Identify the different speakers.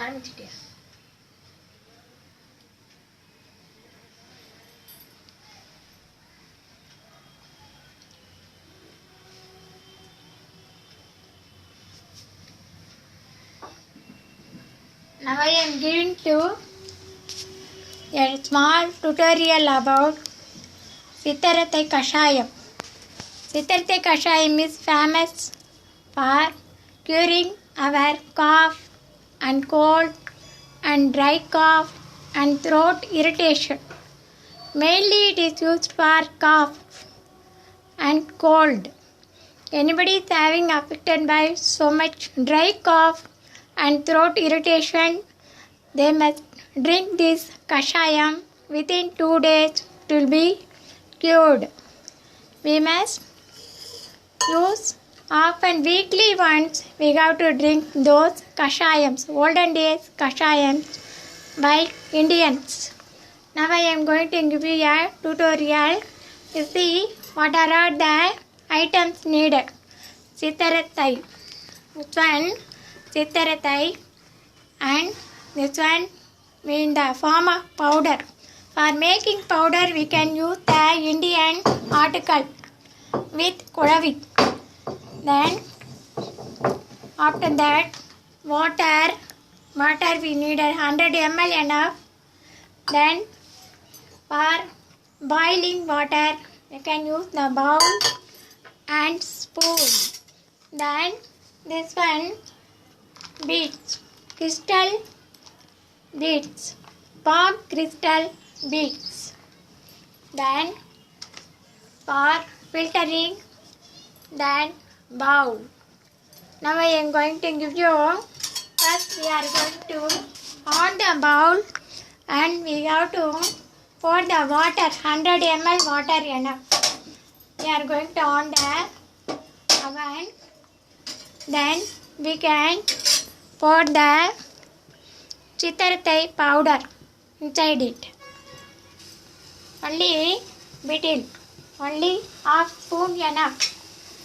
Speaker 1: ஆரம்பிச்சிட்டியா? Now I am giving to a small tutorial about Sittarathai Kashayam. Sittarathai Kashayam is famous for curing our cough and cold and dry cough and throat irritation. Mainly it is used for cough and cold. Anybody is having affected by so much dry cough and throat irritation, they must drink this kashayam. Within 2 days it will be cured. We must use often weekly once. We have to drink those kashayams, olden days kashayams by Indians. Now I am going to give you a tutorial. You see what are all the items needed. Sittarathai. This one Sittarathai, and this one in the form of powder. For making powder we can use the Indian article with Kolavi. Then after that water we need 100 ml enough. Then for boiling water we can use the bowl and spoon. Then this one beads, crystal beads, palm crystal beads. Then for filtering, then bowl. Now I am going to give you, first we are going to on the bowl and we have to pour the water, 100 ml water enough. We are going to on the oven. Then we can pour the Sittarathai powder inside it. Only little, only half spoon enough.